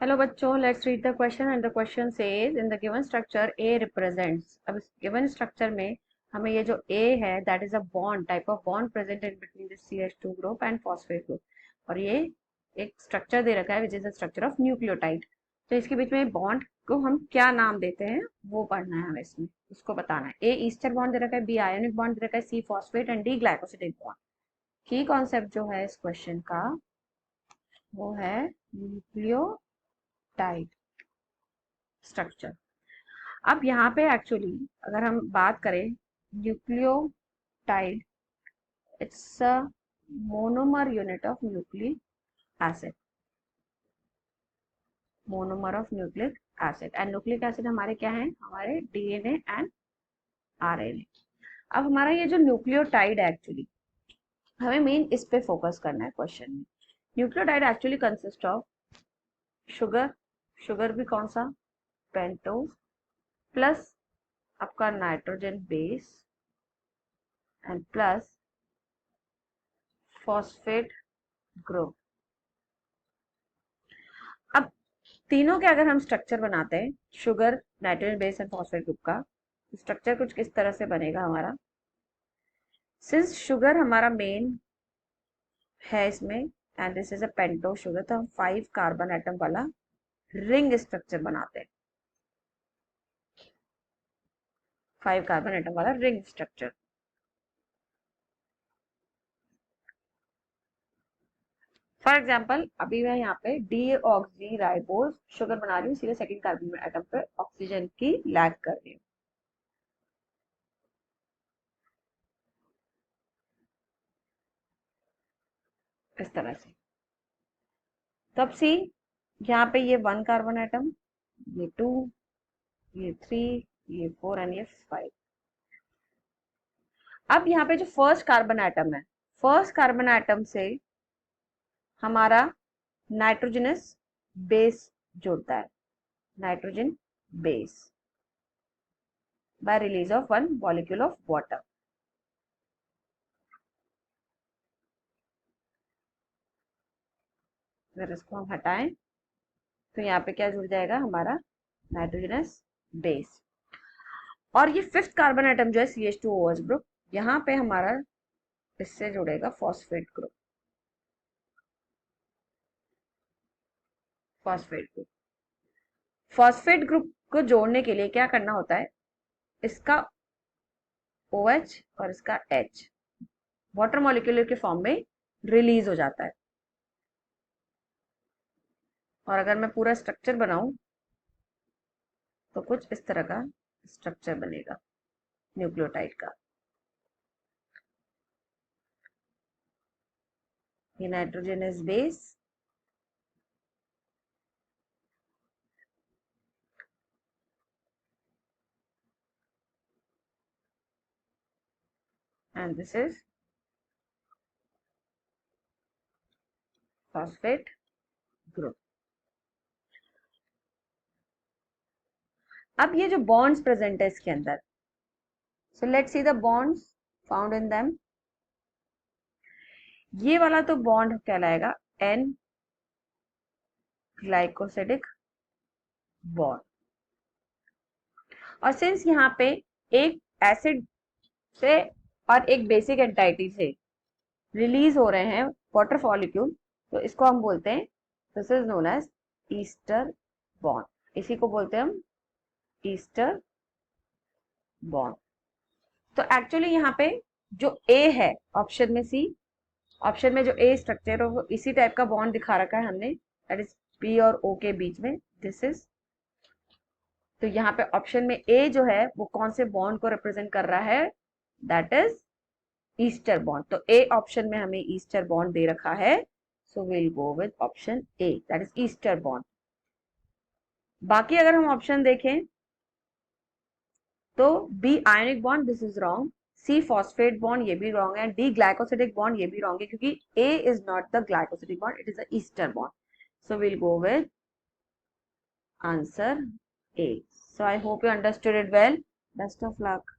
Hello बच्चों, let's read the question and the question says in the given structure A represents. अब इस given structure में हमें ये जो ए है that is a bond, type of bond present in between this CH2 group and phosphate group. और ये एक स्ट्रक्चर दे रखा है which is the structure of nucleotide. तो इसके बीच में बॉन्ड को हम क्या नाम देते हैं वो पढ़ना है हमें, इसमें उसको बताना है। ए ईस्टर बॉन्ड दे रखा है, बी आयोनिक बॉन्ड दे रखा है, C phosphate and D glycosidic bond. की कॉन्सेप्ट जो है इस क्वेश्चन का वो है न्यूक्लियोटाइड स्ट्रक्चर। अब यहाँ पे एक्चुअली अगर हम बात करें nucleotide, it's a monomer unit of nucleic acid, monomer of nucleic acid. And nucleic acid हमारे क्या है, हमारे DNA एंड RNA। अब हमारा ये जो न्यूक्लियोटाइड है एक्चुअली हमें मेन इस पे फोकस करना है क्वेश्चन में। Nucleotide actually consist of sugar, sugar भी कौन सा, पेंटोज, प्लस आपका nitrogen base and plus phosphate group. अब तीनों के अगर हम स्ट्रक्चर बनाते हैं, sugar, nitrogen base and phosphate group का स्ट्रक्चर कुछ किस तरह से बनेगा हमारा। सिंस शुगर हमारा मेन है इसमें and this is a pento sugar, तो हम 5 कार्बन एटम वाला रिंग स्ट्रक्चर बनाते हैं, 5 कार्बन एटम वाला रिंग स्ट्रक्चर। फॉर एग्जाम्पल अभी मैं यहाँ पे डी ऑक्सी राइबोज शुगर बना रही हूँ, सीधे सेकंड कार्बन एटम पे ऑक्सीजन की लैग कर रही हूँ इस तरह से। तब सी यहाँ पे ये 1 कार्बन एटम, ये 2, ये 3, ये 4 एंड ये 5। अब यहाँ पे जो फर्स्ट कार्बन एटम है, फर्स्ट कार्बन एटम से हमारा नाइट्रोजनस बेस जुड़ता है, nitrogen base by release of 1 molecule of water. अगर इसको हम हटाएं तो यहाँ पे क्या जुड़ जाएगा हमारा नाइट्रोजनस बेस। और ये फिफ्थ कार्बन एटम जो है CH2OH ग्रुप, यहाँ पे हमारा इससे जुड़ेगा phosphate group, phosphate group. Phosphate group को जोड़ने के लिए क्या करना होता है, इसका OH और इसका H वाटर मॉलिक्यूल के फॉर्म में रिलीज हो जाता है। और अगर मैं पूरा स्ट्रक्चर बनाऊं तो कुछ इस तरह का स्ट्रक्चर बनेगा न्यूक्लियोटाइड का। ये nitrogen is base, and this is phosphate group। अब ये जो बॉन्ड्स प्रेजेंट है इसके अंदर, so let's see the bonds found in them. ये वाला तो बॉन्ड कहलाएगा N ग्लाइकोसिडिक बॉन्ड। और सिंस यहाँ पे एक एसिड से और एक बेसिक एंटाइटी से रिलीज हो रहे हैं वाटर मॉलिक्यूल, तो इसको हम बोलते हैं, this is known as ester bond. इसी को बोलते हैं हम ईस्टर बॉन्ड। तो एक्चुअली यहाँ पे जो ए है ऑप्शन में, सी ऑप्शन में जो ए स्ट्रक्चर है वो इसी टाइप का बॉन्ड दिखा रखा है हमने, दैट इज पी और ओ के बीच में, दिस इज। तो यहाँ पे ऑप्शन में ए जो है वो कौन से बॉन्ड को रिप्रेजेंट कर रहा है, दैट इज ईस्टर बॉन्ड। तो ए ऑप्शन में हमें ईस्टर बॉन्ड दे रखा है, so will go with option A, that is ester bond. बाकी अगर हम ऑप्शन देखें तो B ionic bond, this is wrong. C phosphate bond, ये भी रॉन्ग है। डी ग्लाइकोसिडिक बॉन्ड, ये भी रॉन्ग है क्योंकि A is not the glycosidic bond, it is the ester bond. So will go with answer A. So I hope you understood it well. Best of luck.